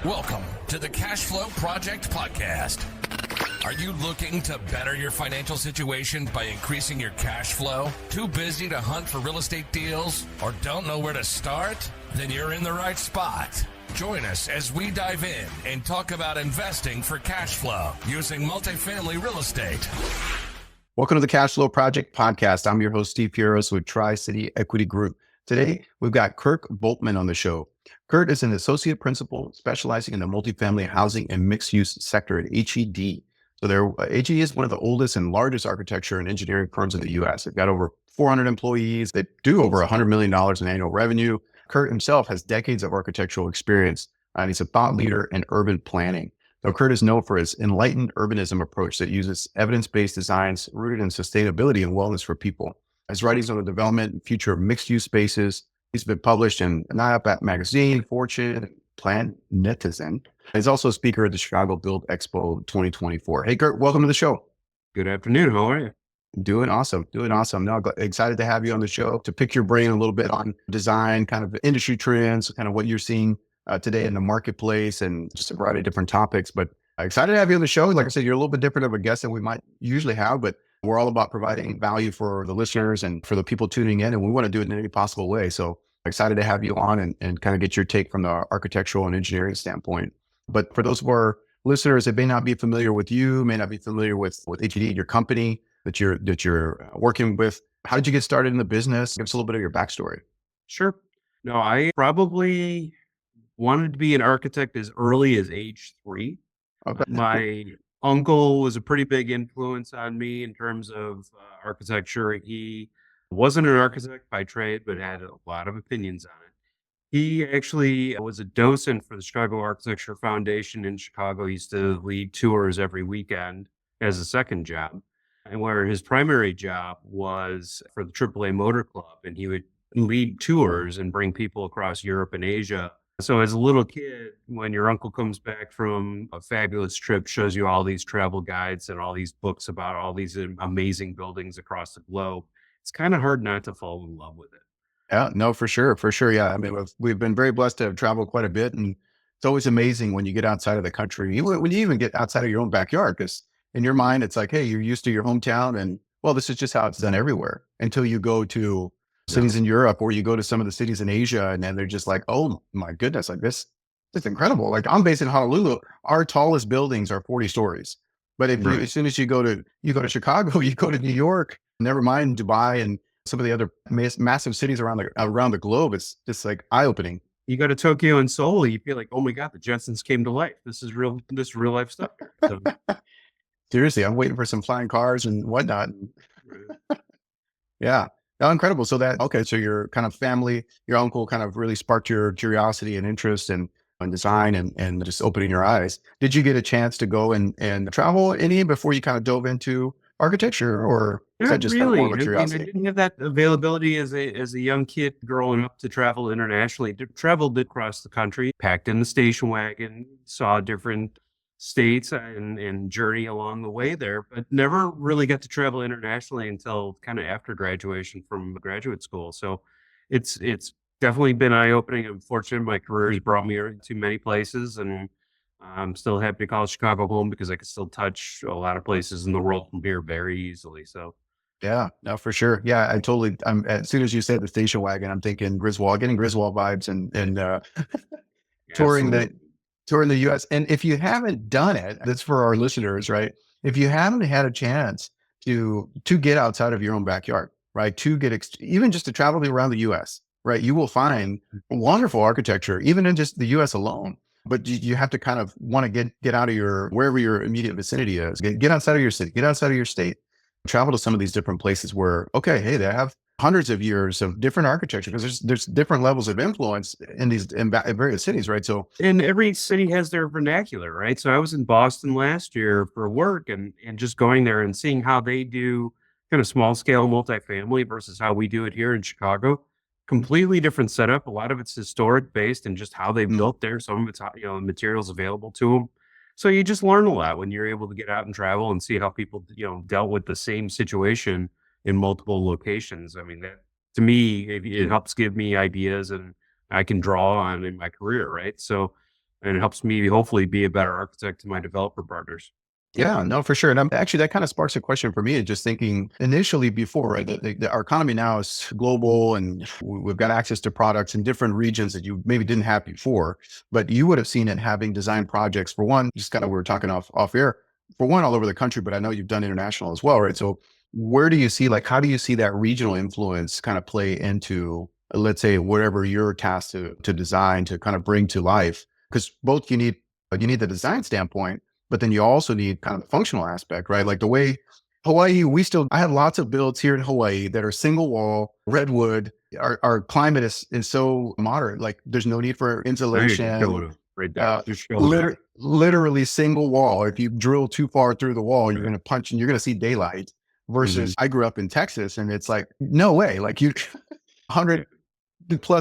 Welcome to the Cashflow Project podcast. Are you looking to better your financial situation by increasing your cash flow? Too busy to hunt for real estate deals or don't know where to start? Then you're in the right spot. Join us as we dive in and talk about investing for cash flow using multifamily real estate. Welcome to the Cashflow Project podcast. I'm your host, Steve Pieros with Tri-City Equity Group. Today, we've got Kurt Volkman on the show. Kurt is an associate principal specializing in the multifamily housing and mixed-use sector at HED. So HED is one of the oldest and largest architecture and engineering firms in the U.S. They've got over 400 employees. They do over $100 million in annual revenue. Kurt himself has decades of architectural experience, and he's a thought leader in urban planning. So Kurt is known for his enlightened urbanism approach that uses evidence-based designs rooted in sustainability and wellness for people. His writings on the development and future of mixed-use spaces. He's been published in Innovates magazine, Fortune, Planet Netizen. He's also a speaker at the Chicago Build Expo 2024. Hey, Kurt, welcome to the show. Good afternoon. How are you? Doing awesome. Now, excited to have you on the show to pick your brain a little bit on design, kind of industry trends, kind of what you're seeing today in the marketplace, and just a variety of different topics. But excited to have you on the show. Like I said, you're a little bit different of a guest than we might usually have, but we're all about providing value for the listeners and for the people tuning in, and we want to do it in any possible way. So excited to have you on and kind of get your take from the architectural and engineering standpoint. But for those of our listeners that may not be familiar with you, may not be familiar with HED, your company that you're working with, how did you get started in the business? Give us a little bit of your backstory. Sure. No, I probably wanted to be an architect as early as age 3. Okay. My uncle was a pretty big influence on me in terms of architecture. He wasn't an architect by trade, but had a lot of opinions on it. He actually was a docent for the Chicago Architecture Foundation in Chicago. He used to lead tours every weekend as a second job. And where his primary job was for the AAA Motor Club, and he would lead tours and bring people across Europe and Asia. So as a little kid, when your uncle comes back from a fabulous trip, shows you all these travel guides and all these books about all these amazing buildings across the globe, it's kind of hard not to fall in love with it. Yeah, no, for sure. Yeah. I mean, we've been very blessed to have traveled quite a bit, and it's always amazing when you get outside of the country, when you even get outside of your own backyard, because in your mind, it's like, hey, you're used to your hometown, and well, this is just how it's done everywhere, until you go to cities in Europe, or you go to some of the cities in Asia, and then they're just like, oh my goodness, like this is incredible. Like, I'm based in Honolulu. Our tallest buildings are 40 stories. But if you, as soon as you go to Chicago, you go to New York, never mind Dubai and some of the other massive cities around the globe, it's just like eye-opening. You go to Tokyo and Seoul, you feel like, oh my God, the Jetsons came to life. This is real life stuff. So, seriously, I'm waiting for some flying cars and whatnot. Yeah. Oh, incredible. So so your kind of family, your uncle kind of really sparked your curiosity and interest in design and just opening your eyes. Did you get a chance to go and travel any before you kind of dove into architecture, or is that just really? Kind of more of a curiosity? I didn't have that availability as a young kid growing up to travel internationally. Traveled across the country, packed in the station wagon, saw different states and journey along the way there, but never really got to travel internationally until kind of after graduation from graduate school. So it's definitely been eye-opening. I'm fortunate my career has brought me to many places, and I'm still happy to call Chicago home because I can still touch a lot of places in the world from here very easily. So yeah, no, for sure. Yeah, I'm as soon as you said the station wagon, I'm thinking Griswold, getting Griswold vibes and touring the US. And if you haven't done it, that's for our listeners, right? If you haven't had a chance to get outside of your own backyard, right? To get even just to travel around the US, right? You will find wonderful architecture, even in just the US alone. But you have to kind of want to get out of wherever your immediate vicinity is, get outside of your city, get outside of your state, travel to some of these different places where, okay, hey, they have hundreds of years of different architecture, because there's different levels of influence in various cities, right? So, and every city has their vernacular, right? So I was in Boston last year for work, and just going there and seeing how they do kind of small scale multifamily versus how we do it here in Chicago. Completely different setup. A lot of it's historic based and just how they built there. Some of it's, materials available to them. So you just learn a lot when you're able to get out and travel and see how people, dealt with the same situation in multiple locations. I mean, that to me, it helps give me ideas and I can draw on in my career. Right. So and it helps me hopefully be a better architect to my developer partners. Yeah, no, for sure. And actually, that kind of sparks a question for me. Just thinking initially before, right? Our economy now is global, and we've got access to products in different regions that you maybe didn't have before. But you would have seen it having design projects for one. Just kind of we were talking off air for one all over the country, but I know you've done international as well, right? So where do you see how do you see that regional influence kind of play into, let's say, whatever you're tasked to design to kind of bring to life? Because both you need the design standpoint, but then you also need kind of the functional aspect, right? Like the way Hawaii, I have lots of builds here in Hawaii that are single wall, redwood. Our climate is so moderate. Like there's no need for There you insulation. go. Right there. Just show Literally single wall. If you drill too far through the wall, you're going to punch and you're going to see daylight. Versus I grew up in Texas and it's like, no way. Like 100+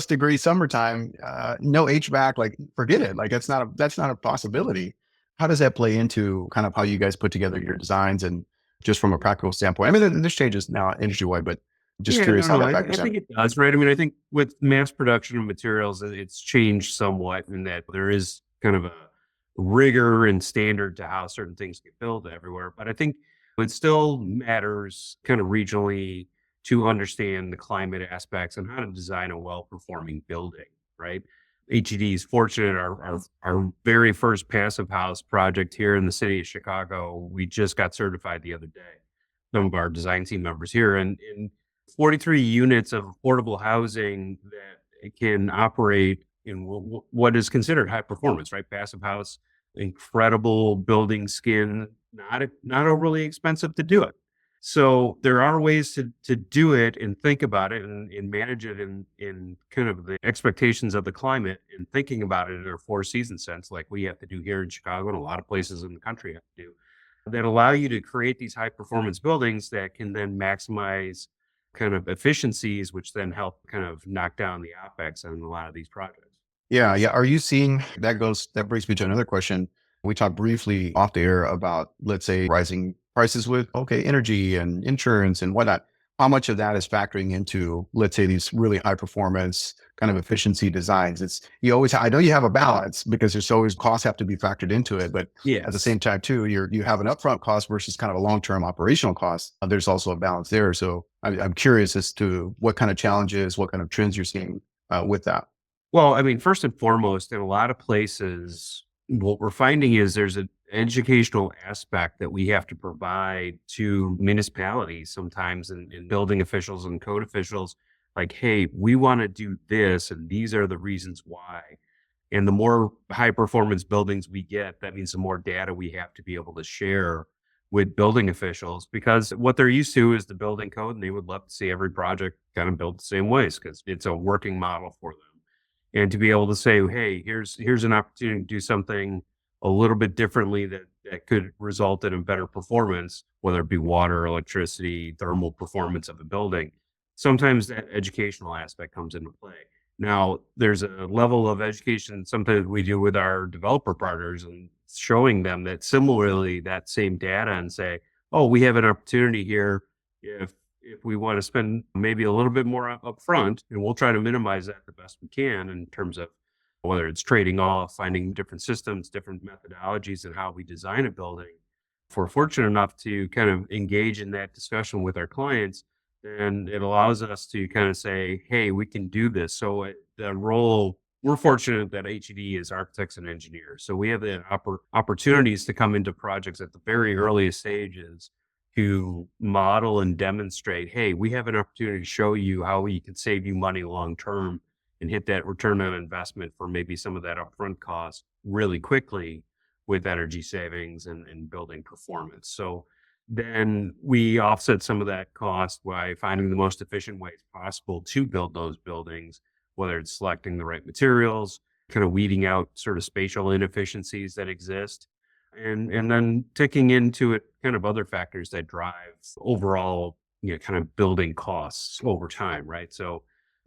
degree summertime, no HVAC, like forget it. Like that's not a possibility. How does that play into kind of how you guys put together your designs and just from a practical standpoint? I mean, this changes now industry wide, but just curious how that factors I think it does, right? I mean, I think with mass production of materials, it's changed somewhat in that there is kind of a rigor and standard to how certain things get built everywhere. But I think it still matters kind of regionally to understand the climate aspects and how to design a well-performing building, right? HED is fortunate. Our very first passive house project here in the city of Chicago, we just got certified the other day. Some of our design team members here, and 43 units of affordable housing that can operate in what is considered high performance, right? Passive house, incredible building skin, not overly expensive to do it. So there are ways to do it and think about it and manage it in kind of the expectations of the climate and thinking about it in a four season sense, like we have to do here in Chicago and a lot of places in the country have to do, that allow you to create these high performance buildings that can then maximize kind of efficiencies, which then help kind of knock down the OpEx on a lot of these projects. Yeah, yeah. Are you seeing that brings me to another question. We talked briefly off the air about, let's say, rising prices with, energy and insurance and whatnot. How much of that is factoring into, let's say, these really high performance kind of efficiency designs? I know you have a balance because there's always costs have to be factored into it, but at the same time too, you have an upfront cost versus kind of a long-term operational cost. There's also a balance there. So I'm curious as to what kind of challenges, what kind of trends you're seeing with that. Well, I mean, first and foremost, in a lot of places, what we're finding is there's an educational aspect that we have to provide to municipalities sometimes and building officials and code officials. Like, hey, we want to do this, and these are the reasons why. And the more high performance buildings we get, that means the more data we have to be able to share with building officials, because what they're used to is the building code, and they would love to see every project kind of built the same ways because it's a working model for them. And to be able to say, hey, here's an opportunity to do something a little bit differently that could result in a better performance, whether it be water, electricity, thermal performance of a building. Sometimes that educational aspect comes into play. Now, there's a level of education sometimes we do with our developer partners and showing them that similarly that same data and say, oh, we have an opportunity here if we want to spend maybe a little bit more upfront, and we'll try to minimize that the best we can in terms of whether it's trading off, finding different systems, different methodologies, and how we design a building. If we're fortunate enough to kind of engage in that discussion with our clients, then it allows us to kind of say, hey, we can do this. So the role, we're fortunate that HED is architects and engineers. So we have the opportunities to come into projects at the very earliest stages to model and demonstrate, hey, we have an opportunity to show you how we can save you money long term and hit that return on investment for maybe some of that upfront cost really quickly with energy savings and building performance. So then we offset some of that cost by finding the most efficient ways possible to build those buildings, whether it's selecting the right materials, kind of weeding out sort of spatial inefficiencies that exist, and then taking into it kind of other factors that drive overall, kind of building costs over time, right? So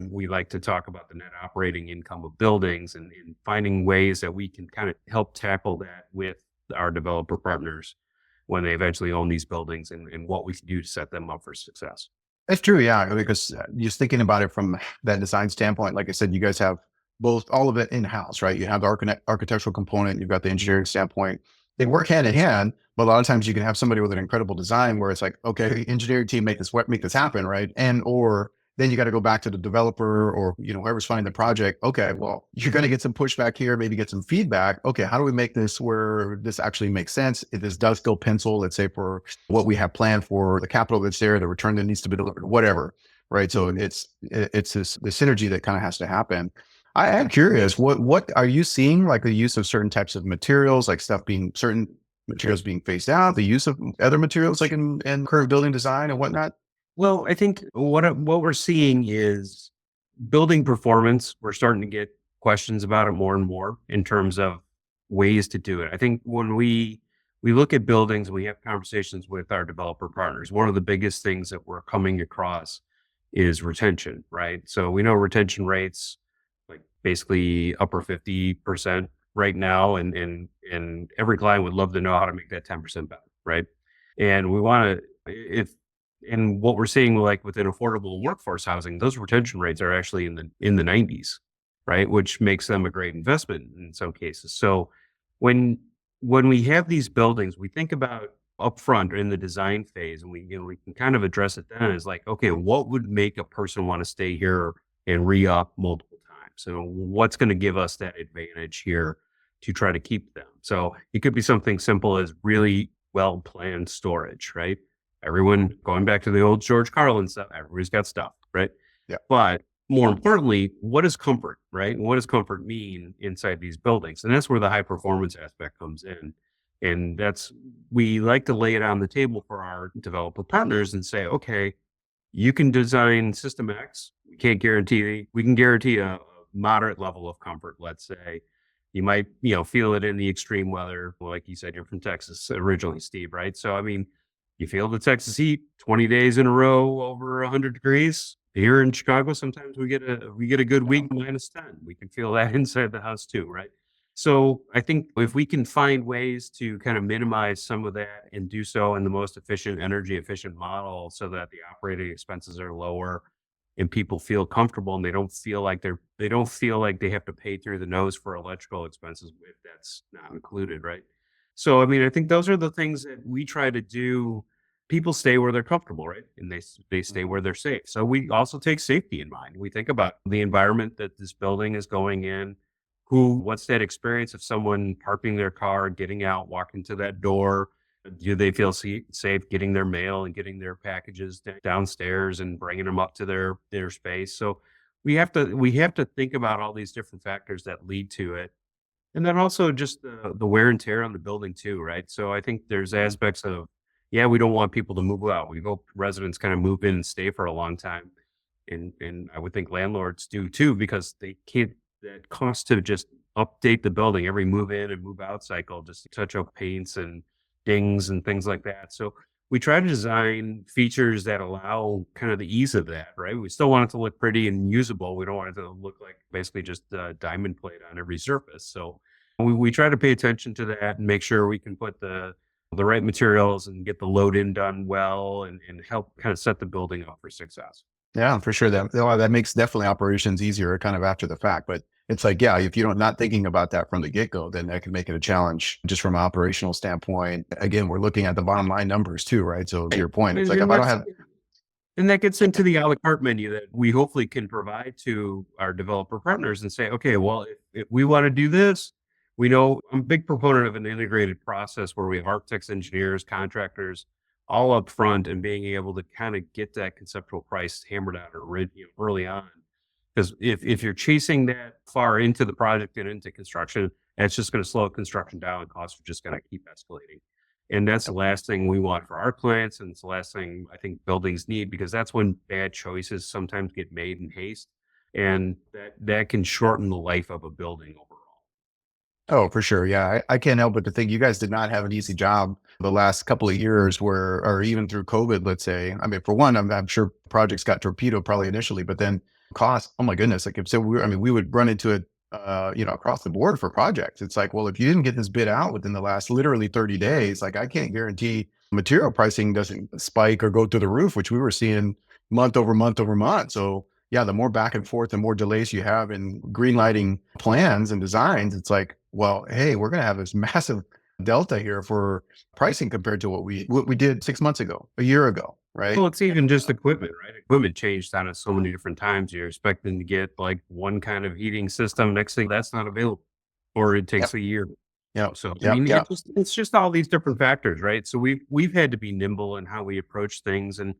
we like to talk about the net operating income of buildings and finding ways that we can kind of help tackle that with our developer partners when they eventually own these buildings and what we can do to set them up for success. That's true. Yeah. Because just thinking about it from that design standpoint, like I said, you guys have both all of it in-house, right? You have the architectural component, you've got the engineering standpoint. They work hand in hand, but a lot of times you can have somebody with an incredible design where it's like, okay, engineering team make this happen, right? And or then you got to go back to the developer or whoever's funding the project. Okay, well, you're going to get some pushback here, maybe get some feedback. Okay, how do we make this where this actually makes sense? If this does still pencil, let's say for what we have planned for the capital that's there, the return that needs to be delivered, whatever, right? So it's the synergy that kind of has to happen. I am curious, what are you seeing, like the use of certain types of materials, like certain materials being phased out, the use of other materials like in current building design and whatnot? Well, I think what we're seeing is building performance. We're starting to get questions about it more and more in terms of ways to do it. I think when we look at buildings, we have conversations with our developer partners. One of the biggest things that we're coming across is retention, right? So we know retention rates like basically upper 50% right now, and every client would love to know how to make that 10% better, right? And we want to if and what we're seeing like within affordable workforce housing, those retention rates are actually in the 90s, right? Which makes them a great investment in some cases. So when when we have these buildings, we think about upfront or in the design phase, and we can kind of address it then as like, okay, what would make a person want to stay here and re-up multiple times? So what's going to give us that advantage here to try to keep them? So it could be something simple as really well planned storage, right? Everyone going back to the old George Carlin stuff, everybody's got stuff, right? Yeah. But more importantly, what is comfort, right? And what does comfort mean inside these buildings? And that's where the high performance aspect comes in. And we like to lay it on the table for our developer partners and say, okay, you can design system X. We can guarantee a moderate level of comfort, let's say. You might, feel it in the extreme weather. Like you said, you're from Texas originally, Steve, right? So, I mean, you feel the Texas heat 20 days in a row over 100 degrees. Here in Chicago, sometimes we get a good week -10. We can feel that inside the house too, right? So I think if we can find ways to kind of minimize some of that and do so in the most efficient, energy efficient model so that the operating expenses are lower and people feel comfortable and they don't feel like they have to pay through the nose for electrical expenses if that's not included, right? So I mean, I think those are the things that we try to do. People stay where they're comfortable, right? And they stay where they're safe. So we also take safety in mind. We think about the environment that this building is going in. What's that experience of someone parking their car, getting out, walking to that door? Do they feel safe getting their mail and getting their packages downstairs and bringing them up to their space? So we have to think about all these different factors that lead to it. And then also just the wear and tear on the building too, right? So I think there's aspects of, yeah, we don't want people to move out. We hope residents kind of move in and stay for a long time. And I would think landlords do too, because they can't, that cost to just update the building every move in and move out cycle, just to touch up paints and dings and things like that. So we try to design features that allow kind of the ease of that, right? We still want it to look pretty and usable. We don't want it to look like basically just a diamond plate on every surface. So we try to pay attention to that and make sure we can put the right materials and get the load in done well and help kind of set the building up for success. Yeah, for sure. That makes definitely operations easier kind of after the fact. But it's like, yeah, if you're not thinking about that from the get-go, then that can make it a challenge just from an operational standpoint. Again, we're looking at the bottom line numbers too, right? So to your point, it's like if I don't have And that gets into the a la carte menu that we hopefully can provide to our developer partners and say, okay, well, if we want to do this, we know I'm a big proponent of an integrated process where we have architects, engineers, contractors all up front and being able to kind of get that conceptual price hammered out early on. Because if you're chasing that far into the project and into construction, that's just going to slow construction down and costs are just going to keep escalating. And that's the last thing we want for our clients. And it's the last thing I think buildings need, because that's when bad choices sometimes get made in haste. And that can shorten the life of a building overall. Oh, for sure. Yeah. I can't help but to think you guys did not have an easy job the last couple of years or even through COVID, let's say. I mean, for one, I'm sure projects got torpedoed probably initially, but then cost, oh my goodness. Like if so, we would run into it, across the board for projects. It's like, well, if you didn't get this bid out within the last literally 30 days, like I can't guarantee material pricing doesn't spike or go through the roof, which we were seeing month over month over month. So the more back and forth and more delays you have in green lighting plans and designs, it's like, well, hey, we're going to have this massive delta here for pricing compared to what we did 6 months ago, a year ago, right? Well, it's even just equipment, right? Equipment changed on us so many different times. You're expecting to get like one kind of heating system. Next thing that's not available, or it takes Yep. a year. Yep. So I Yep. mean, Yep. it's just all these different factors, right? So we've had to be nimble in how we approach things, and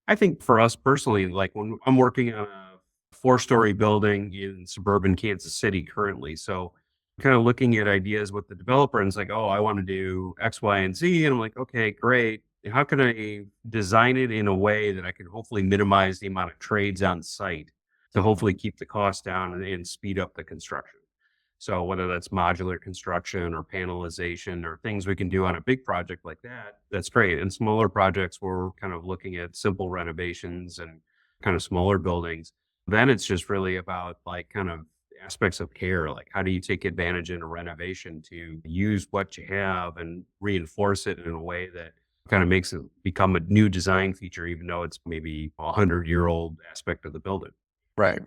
I think for us personally, like when I'm working on a 4-story building in suburban Kansas City currently, so kind of looking at ideas with the developer, and it's like, oh, I want to do X, Y, and Z, and I'm like, okay, great. How can I design it in a way that I can hopefully minimize the amount of trades on site to hopefully keep the cost down and speed up the construction? So whether that's modular construction or panelization or things we can do on a big project like that, that's great. And smaller projects, we're kind of looking at simple renovations and kind of smaller buildings. Then it's just really about like kind of aspects of care. Like how do you take advantage in a renovation to use what you have and reinforce it in a way that kind of makes it become a new design feature, even though it's maybe 100-year-old aspect of the building. Right.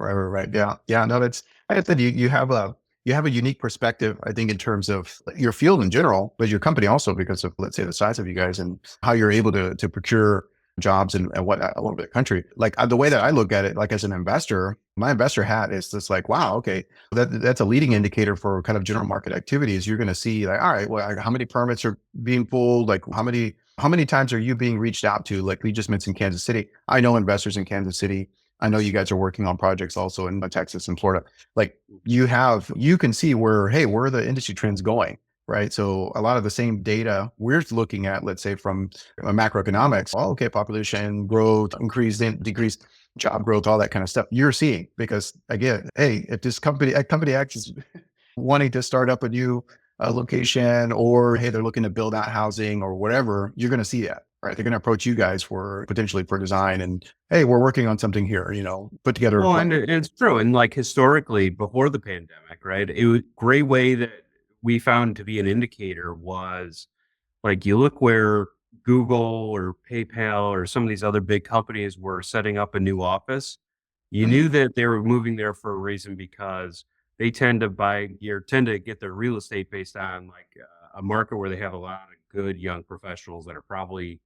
Yeah. Yeah. No, that's, I said you have a unique perspective, I think, in terms of your field in general, but your company also because of, let's say, the size of you guys and how you're able to procure jobs and what all over the country. Like the way that I look at it, like as an investor, my investor hat is just like, wow, okay, that's a leading indicator for kind of general market activities. You're going to see like, all right, well, like, how many permits are being pulled? Like how many times are you being reached out to? Like we just mentioned Kansas City. I know investors in Kansas City. I know you guys are working on projects also in Texas and Florida. Like you can see where are the industry trends going, right? So a lot of the same data we're looking at, let's say from macroeconomics, oh, okay, population growth, increased, decreased job growth, all that kind of stuff you're seeing because again, hey, if this company X is wanting to start up a new location or hey, they're looking to build out housing or whatever, you're going to see that, right? They're going to approach you guys for potentially for design and hey, we're working on something here, put together a Well, plan. and it's true. And like historically, before the pandemic, right? It was a great way that we found to be an indicator was like you look where Google or PayPal or some of these other big companies were setting up a new office. You Mhm. knew that they were moving there for a reason because they tend to get their real estate based on like a market where they have a lot of good young professionals that are probably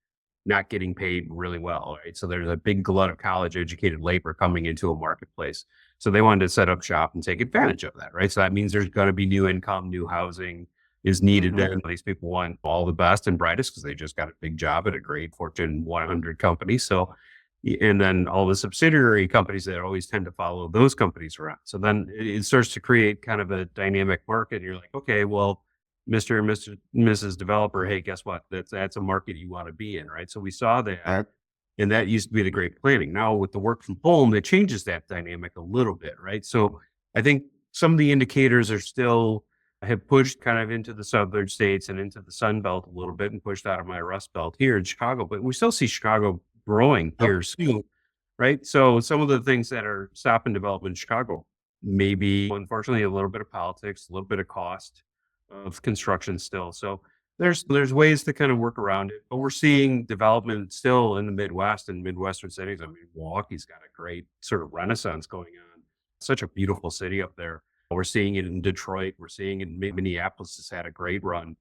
not getting paid really well, right? So there's a big glut of college educated labor coming into a marketplace. So they wanted to set up shop and take advantage of that, right? So that means there's going to be new income, new housing is needed. Mhm. And these people want all the best and brightest because they just got a big job at a great Fortune 100 company. So, and then all the subsidiary companies that always tend to follow those companies around. So then it starts to create kind of a dynamic market. And you're like, okay, well, Mr. and Mrs. Developer, hey, guess what? That's a market you want to be in, right? So we saw that, Right. and that used to be the great planning. Now with the work from home, it changes that dynamic a little bit, right? So I think some of the indicators are still have pushed kind of into the southern states and into the Sun Belt a little bit and pushed out of my Rust Belt here in Chicago, but we still see Chicago growing Yep. here soon, right? So some of the things that are stopping development in Chicago, maybe unfortunately a little bit of politics, a little bit of cost of construction still. So there's ways to kind of work around it, but we're seeing development still in the Midwest and Midwestern cities. I mean, Milwaukee's got a great sort of renaissance going on. Such a beautiful city up there. We're seeing it in Detroit. We're seeing it in Minneapolis has had a great run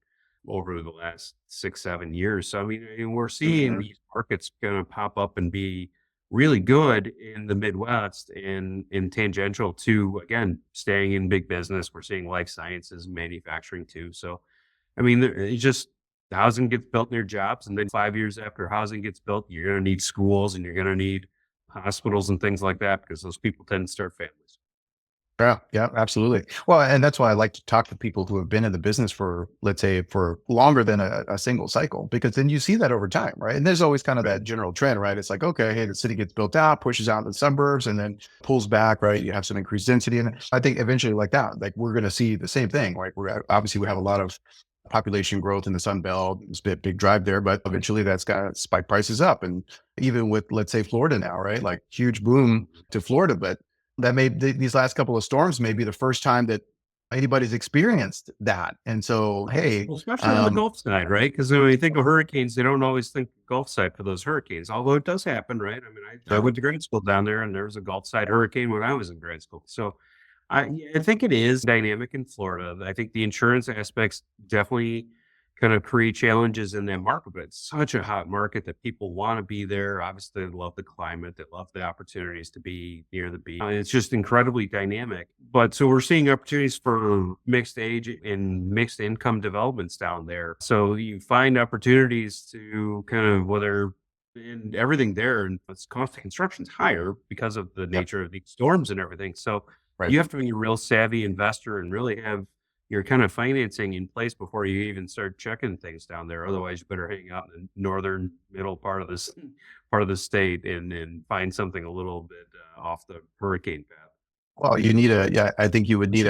over the last 6, 7 years. So I mean, we're seeing Mhm. these markets going to pop up and be really good in the Midwest and in tangential to again staying in big business. We're seeing life sciences, manufacturing too. So I mean, it's just the housing gets built near jobs, and then 5 years after housing gets built, you're going to need schools and you're going to need hospitals and things like that because those people tend to start families. Yeah, yeah, absolutely. Well, and that's why I like to talk to people who have been in the business for, let's say, for longer than a single cycle, because then you see that over time, right? And there's always kind of that general trend, right? It's like, okay, hey, the city gets built out, pushes out the suburbs, and then pulls back, right? You have some increased density, and I think eventually, like that, like we're going to see the same thing, right? We're obviously we have a lot of population growth in the Sun Belt. It's a big drive there, but eventually that's got to spike prices up. And even with, let's say, Florida now, right? Like huge boom to Florida, but that these last couple of storms may be the first time that anybody's experienced that. And so, hey, Well, especially on the Gulf side, right? Because when you think of hurricanes, they don't always think Gulf side for those hurricanes, although it does happen, right? I mean, I went to grad school down there, and there was a Gulf side hurricane when I was in grad school. So I think it is dynamic in Florida. I think the insurance aspects definitely kind of create challenges in that market, but it's such a hot market that people want to be there. Obviously, they love the climate, they love the opportunities to be near the beach. It's just incredibly dynamic. But so we're seeing opportunities for mixed age and mixed income developments down there. So you find opportunities to kind of whether and everything there, and its cost of construction is higher because of the nature of these storms and everything. So right. you have to be a real savvy investor and really have your kind of financing in place before you even start checking things down there. Otherwise, you better hang out in the northern middle part of this part of the state and find something a little bit off the hurricane path. Well, I think you need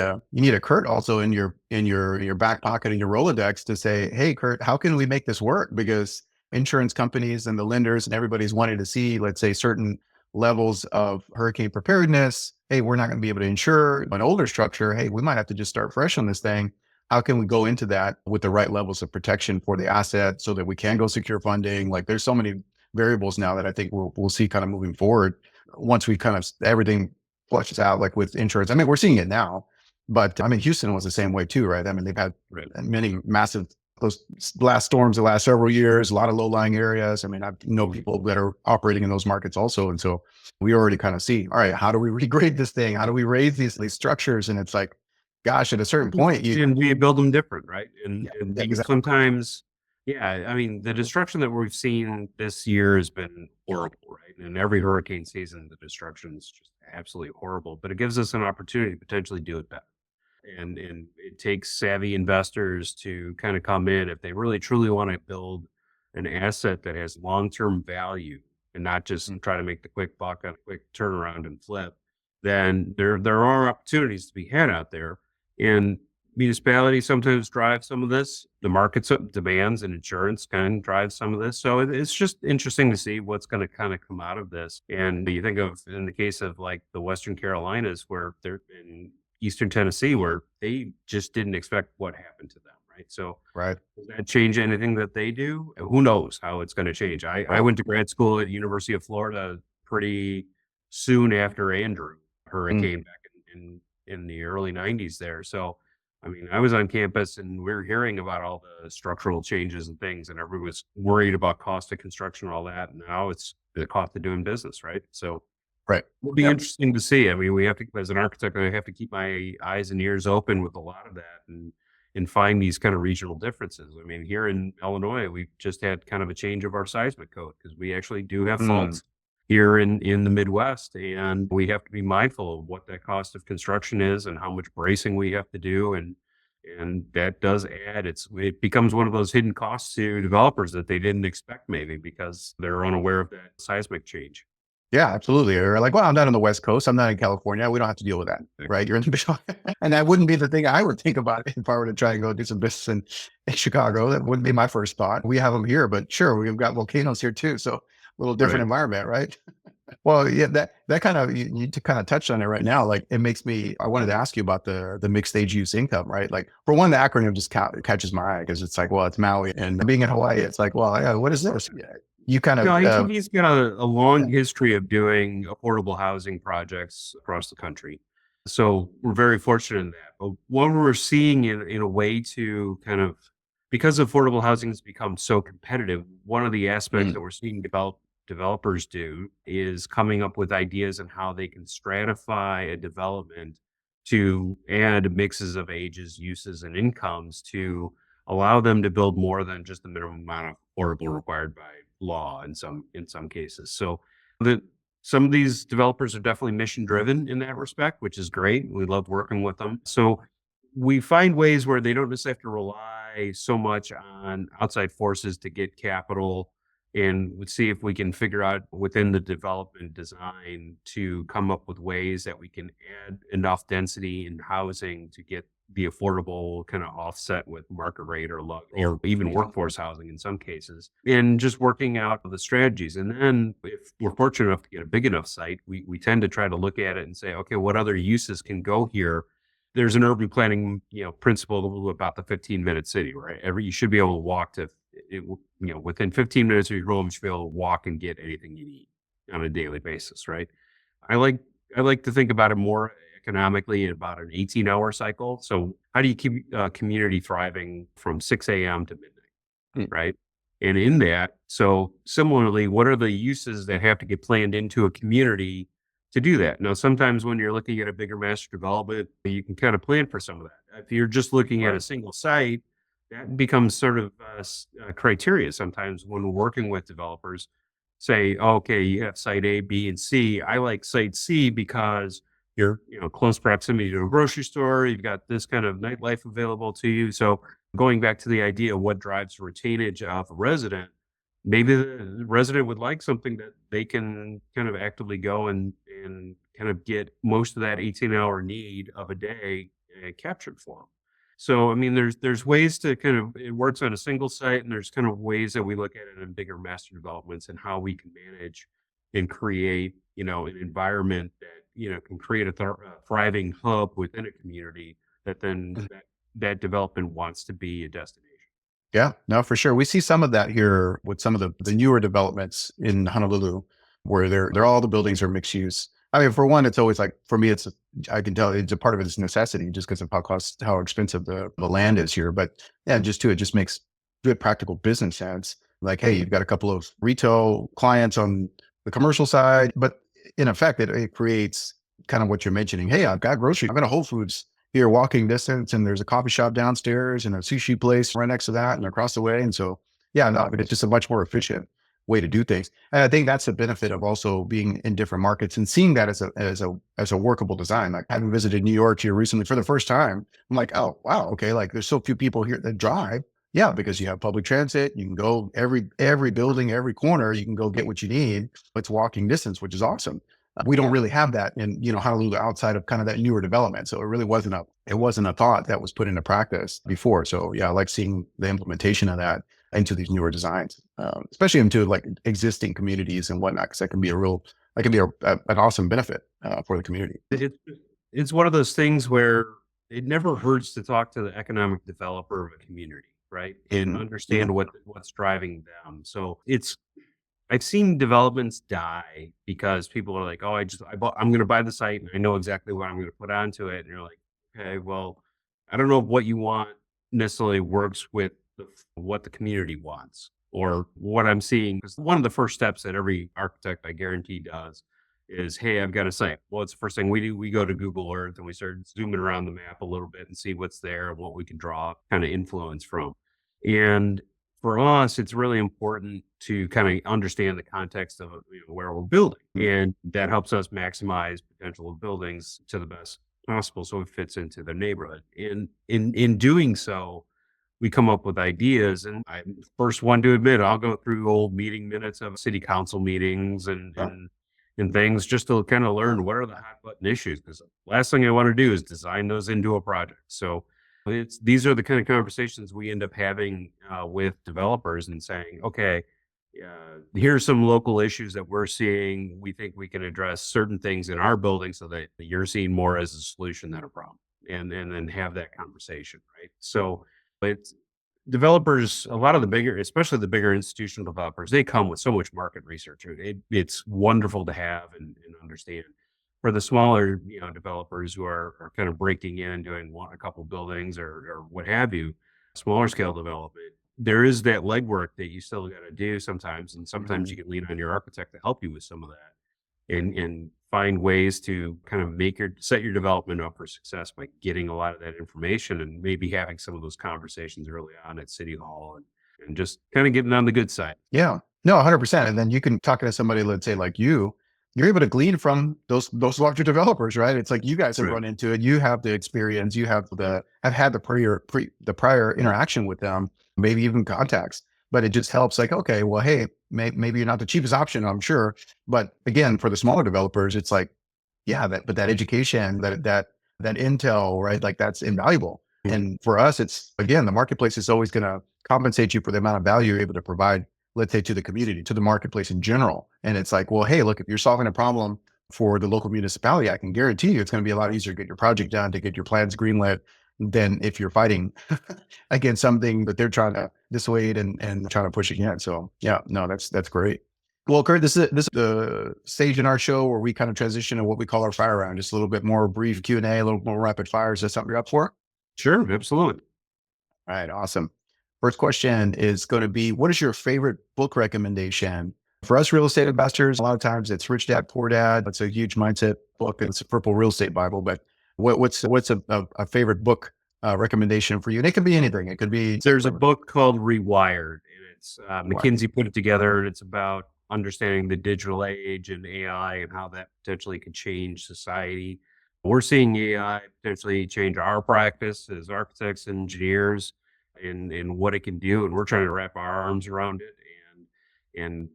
a Kurt also in your back pocket in your Rolodex to say, hey, Kurt, how can we make this work? Because insurance companies and the lenders and everybody's wanting to see, let's say, certain levels of hurricane preparedness. Hey, we're not going to be able to insure an older structure. Hey, we might have to just start fresh on this thing. How can we go into that with the right levels of protection for the asset so that we can go secure funding? Like there's so many variables now that I think we'll see kind of moving forward once we kind of everything flushes out, like with insurance. I mean, we're seeing it now, but I mean, Houston was the same way too, right? I mean, they've had many massive, those last storms the last several years, a lot of low-lying areas. I mean, I know people that are operating in those markets also. And so we already kind of see, all right, how do we regrade this thing? How do we raise these structures? And it's like, gosh, at a certain point, you build them different, right? And exactly. sometimes, I mean, the destruction that we've seen this year has been horrible, right? And every hurricane season, the destruction is just absolutely horrible, but it gives us an opportunity to potentially do it better. And it takes savvy investors to kind of come in if they really truly want to build an asset that has long-term value and not just try to make the quick buck on a quick turnaround and flip. Then there are opportunities to be had out there. And municipalities sometimes drive some of this. The market's demands and insurance can drive some of this. So it's just interesting to see what's going to kind of come out of this. And you think of in the case of like the Western Carolinas, where they're in Eastern Tennessee, where they just didn't expect what happened to them, right? So does that change anything that they do? Who knows how it's going to change? I went to grad school at University of Florida pretty soon after Andrew hurricane back in the early 90s there. So, I mean, I was on campus and we were hearing about all the structural changes and things, and everyone was worried about cost of construction and all that. And now it's the cost of doing business, right? So it'll be interesting to see. I mean, we have to, as an architect, I have to keep my eyes and ears open with a lot of that and find these kind of regional differences. I mean, here in Illinois, we've just had kind of a change of our seismic code because we actually do have faults here in the Midwest, and we have to be mindful of what that cost of construction is and how much bracing we have to do. And that does add, it becomes one of those hidden costs to developers that they didn't expect maybe because they're unaware of that seismic change. Yeah, absolutely. Or like, well, I'm not on the West Coast. I'm not in California. We don't have to deal with that, right? You're in the and that wouldn't be the thing I would think about if I were to try and go do some business in Chicago. That wouldn't be my first thought. We have them here, but sure, we've got volcanoes here too. So a little different environment, right? Well, yeah, that kind of, you kind of touched on it right now. Like it makes me, I wanted to ask you about the mixed stage use income, right? Like for one, the acronym just catches my eye because it's like, well, it's Maui, and being in Hawaii, it's like, well, yeah, what is this? You kind of, he's got a long history of doing affordable housing projects across the country. So we're very fortunate in that. But what we're seeing in a way to kind of, because affordable housing has become so competitive, one of the aspects that we're seeing developers do is coming up with ideas on how they can stratify a development to add mixes of ages, uses, and incomes to allow them to build more than just the minimum amount of affordable required by law in some cases. So some of these developers are definitely mission driven in that respect, which is great. We love working with them. So we find ways where they don't necessarily have to rely so much on outside forces to get capital, and we'd see if we can figure out within the development design to come up with ways that we can add enough density in housing to get the affordable kind of offset with market rate or even workforce housing in some cases, and just working out the strategies. And then if we're fortunate enough to get a big enough site, we tend to try to look at it and say, okay, what other uses can go here there's an urban planning, principle about the 15-minute city, right? You should be able to walk to it, within 15 minutes of your home, you should be able to walk and get anything you need on a daily basis, right? I like I like to think about it more economically in about an 18-hour cycle. So how do you keep a community thriving from 6 a.m. to midnight, right? And in that, so similarly, what are the uses that have to get planned into a community to do that? Now, sometimes when you're looking at a bigger master development, you can kind of plan for some of that. If you're just looking at a single site, that becomes sort of criteria sometimes when we're working with developers. Say, okay, you have site A, B, and C. I like site C because you're, close proximity to a grocery store. You've got this kind of nightlife available to you. So going back to the idea of what drives retainage of a resident, maybe the resident would like something that they can kind of actively go and kind of get most of that 18-hour need of a day captured for them. So, I mean, there's ways to kind of, it works on a single site, and there's kind of ways that we look at it in bigger master developments and how we can manage and create, an environment that, can create a thriving hub within a community that then that development wants to be a destination. Yeah, no, for sure. We see some of that here with some of the newer developments in Honolulu, where they're all the buildings are mixed use. I mean, for one, it's always like, for me, I can tell it's a part of it is necessity just because of how expensive the land is here. But yeah, it just makes good practical business sense. Like, hey, you've got a couple of retail clients on the commercial side, but in effect, it creates kind of what you're mentioning. Hey, I've got groceries. I've got a Whole Foods here walking distance, and there's a coffee shop downstairs and a sushi place right next to that and across the way. And so, yeah, no, it's just a much more efficient way to do things. And I think that's the benefit of also being in different markets and seeing that as a workable design. Like, having visited New York here recently for the first time, I'm like, oh wow, okay, like there's so few people here that drive. Yeah, because you have public transit, you can go every building, every corner, you can go get what you need. It's walking distance, which is awesome. We don't really have that in, Honolulu outside of kind of that newer development. So it really wasn't a thought that was put into practice before. So yeah, I like seeing the implementation of that into these newer designs, especially into like existing communities and whatnot, because that can be an awesome benefit for the community. It's one of those things where it never hurts to talk to the economic developer of a community, right? And understand what's driving them. So I've seen developments die because people are like, oh, I'm going to buy the site and I know exactly what I'm going to put onto it. And you're like, okay, well, I don't know if what you want necessarily works with what the community wants or what I'm seeing. Because one of the first steps that every architect, I guarantee, does is, hey, I've got a site. Well, it's the first thing we do. We go to Google Earth and we start zooming around the map a little bit and see what's there and what we can draw kind of influence from. And for us, it's really important to kind of understand the context of where we're building. And that helps us maximize potential of buildings to the best possible so it fits into the neighborhood. And in doing so, we come up with ideas. And I'm the first one to admit, I'll go through old meeting minutes of city council meetings and things just to kind of learn what are the hot button issues. Because the last thing I want to do is design those into a project. So these are the kind of conversations we end up having with developers and saying, okay, here's some local issues that we're seeing. We think we can address certain things in our building so that you're seeing more as a solution than a problem, and then have that conversation, right? So it's developers, a lot of the bigger, especially the bigger institutional developers, they come with so much market research. It's wonderful to have and understand. For the smaller, developers who are kind of breaking in and doing a couple buildings or what have you, smaller scale development, there is that legwork that you still got to do sometimes. And sometimes you can lean on your architect to help you with some of that and find ways to kind of set your development up for success by getting a lot of that information and maybe having some of those conversations early on at City Hall and just kind of getting on the good side. Yeah, no, 100%. And then you can talk to somebody, let's say like you're able to glean from those larger developers, right? It's like you guys have run into it. You have the experience. You have had the prior interaction with them, maybe even contacts. But it just helps. Like, okay, well, hey, maybe you're not the cheapest option, I'm sure. But again, for the smaller developers, it's like, yeah, that education, that intel, right? Like that's invaluable. And for us, it's again, the marketplace is always going to compensate you for the amount of value you're able to provide, let's say, to the community, to the marketplace in general. And it's like, well, hey, look, if you're solving a problem for the local municipality, I can guarantee you it's going to be a lot easier to get your project done, to get your plans greenlit than if you're fighting against something that they're trying to dissuade and trying to push against. So yeah, no, that's great. Well, Kurt, this is the stage in our show where we kind of transition to what we call our fire round, just a little bit more brief Q&A, a little more rapid fire. Is that something you're up for? Sure, absolutely. All right, awesome. First question is going to be, what is your favorite book recommendation? For us real estate investors, a lot of times it's Rich Dad, Poor Dad. It's a huge mindset book. It's a purple real estate Bible. But what's a favorite book recommendation for you? And it could be anything. It could be. There's a book called Rewired, and it's McKinsey put it together, and it's about understanding the digital age and AI and how that potentially could change society. We're seeing AI potentially change our practice as architects and engineers and what it can do. And we're trying to wrap our arms around it and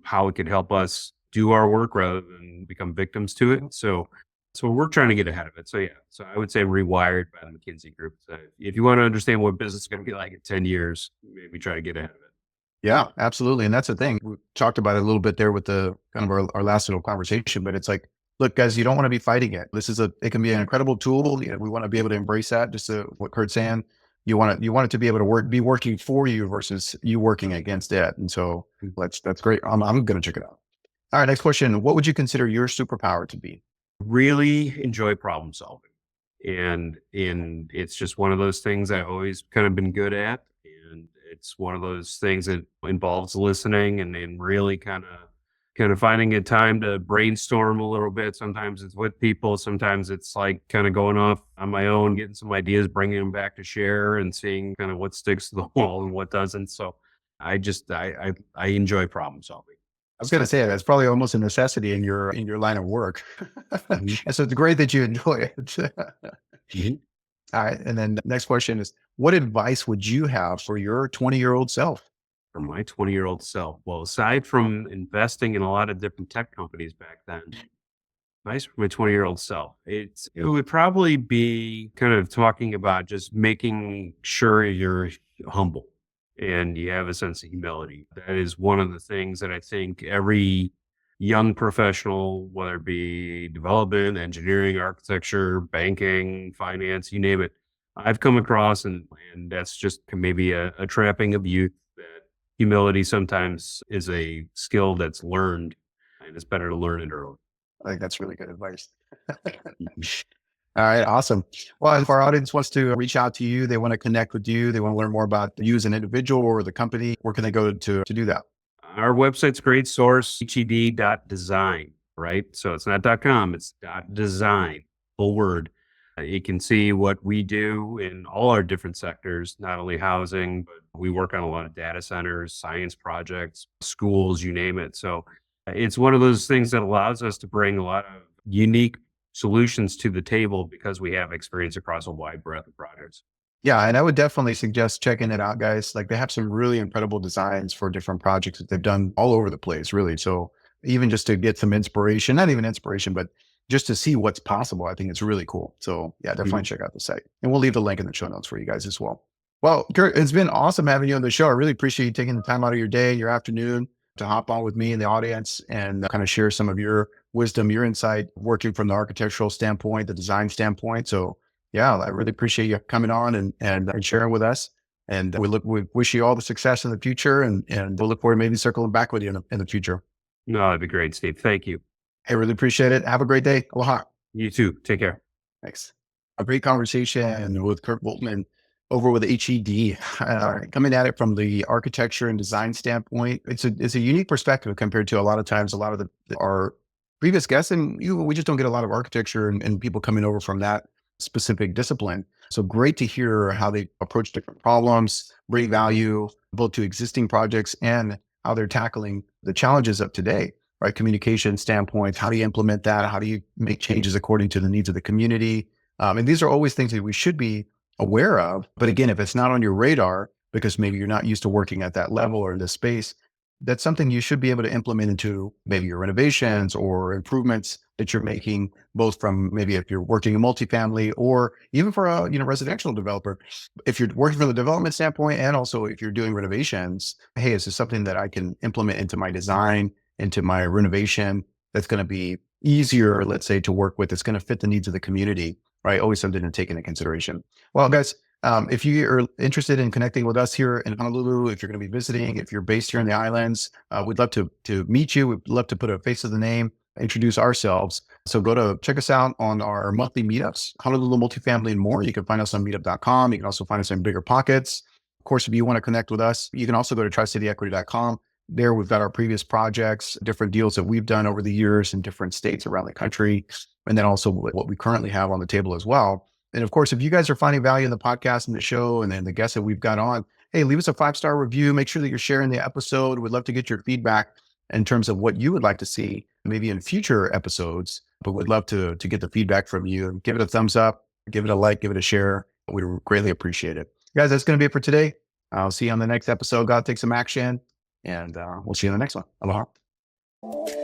how it can help us do our work rather than become victims to it. So we're trying to get ahead of it. So yeah, so I would say Rewired by the McKinsey Group. So if you want to understand what business is going to be like in 10 years, maybe try to get ahead of it. Yeah, absolutely. And that's the thing. We talked about it a little bit there with the kind of our last little conversation, but it's like, look, guys, you don't want to be fighting it. It can be an incredible tool. You know, we want to be able to embrace that. Just what Kurt's saying, you want it to be able to be working for you versus you working against it. And so that's great. I'm going to check it out. All right. Next question. What would you consider your superpower to be? Really enjoy problem solving. And it's just one of those things I've always kind of been good at. And it's one of those things that involves listening and really kind of finding a time to brainstorm a little bit. Sometimes it's with people. Sometimes it's like kind of going off on my own, getting some ideas, bringing them back to share and seeing kind of what sticks to the wall and what doesn't. So I enjoy problem solving. I was going to say that's probably almost a necessity in your line of work. Mm-hmm. And so it's great that you enjoy it. Mm-hmm. All right. And then the next question is, what advice would you have for your 20-year-old self? For my 20-year-old self, well, aside from investing in a lot of different tech companies back then, advice for my 20-year-old self, it would probably be kind of talking about just making sure you're humble and you have a sense of humility. That is one of the things that I think every young professional, whether it be development, engineering, architecture, banking, finance, you name it, I've come across, and that's just maybe a trapping of youth. That humility sometimes is a skill that's learned, and it's better to learn it early. I think that's really good advice. All right, awesome. Well, if our audience wants to reach out to you, they want to connect with you, they want to learn more about you as an individual or the company, where can they go to do that? Our website's a great source, hed.design, right? So it's not .com, it's .design, full word. You can see what we do in all our different sectors, not only housing, but we work on a lot of data centers, science projects, schools, you name it. So it's one of those things that allows us to bring a lot of unique solutions to the table because we have experience across a wide breadth of projects. Yeah, and I would definitely suggest checking it out, guys. Like, they have some really incredible designs for different projects that they've done all over the place, really. So even just to get some inspiration, not even inspiration, but just to see what's possible, I think it's really cool. So yeah, definitely check out the site. And we'll leave the link in the show notes for you guys as well. Well, Kurt, it's been awesome having you on the show. I really appreciate you taking the time out of your day, your afternoon, to hop on with me and the audience and kind of share some of your wisdom, your insight, working from the architectural standpoint, the design standpoint. So yeah, I really appreciate you coming on and sharing with us. And we wish you all the success in the future, and we'll look forward to maybe circling back with you in the future. No, that'd be great, Steve. Thank you. I really appreciate it. Have a great day. Aloha. You too. Take care. Thanks. A great conversation with Kurt Volkman over with HED, coming at it from the architecture and design standpoint. It's a unique perspective compared to a lot of our previous guests, and we just don't get a lot of architecture and people coming over from that specific discipline. So great to hear how they approach different problems, bring value both to existing projects and how they're tackling the challenges of today, right? Communication standpoint, how do you implement that? How do you make changes according to the needs of the community? And these are always things that we should be aware of. But again, if it's not on your radar, because maybe you're not used to working at that level or in this space, that's something you should be able to implement into maybe your renovations or improvements that you're making, both from maybe if you're working in multifamily or even for a residential developer. If you're working from the development standpoint, and also if you're doing renovations, hey, is this something that I can implement into my design, into my renovation that's going to be easier, let's say, to work with. It's going to fit the needs of the community, right? Always something to take into consideration. Well, guys, if you are interested in connecting with us here in Honolulu, if you're going to be visiting, if you're based here in the islands, we'd love to meet you. We'd love to put a face to the name, introduce ourselves. So check us out on our monthly meetups, Honolulu Multifamily and more. You can find us on meetup.com. You can also find us in Bigger Pockets. Of course, if you want to connect with us, you can also go to tricityequity.com. There, we've got our previous projects, different deals that we've done over the years in different states around the country, and then also what we currently have on the table as well. And of course, if you guys are finding value in the podcast and the show and then the guests that we've got on, hey, leave us a 5-star review. Make sure that you're sharing the episode. We'd love to get your feedback in terms of what you would like to see maybe in future episodes, but we'd love to get the feedback from you. Give it a thumbs up, give it a like, give it a share. We'd greatly appreciate it. Guys, that's going to be it for today. I'll see you on the next episode. Go take some action, and we'll see you in the next one. Aloha.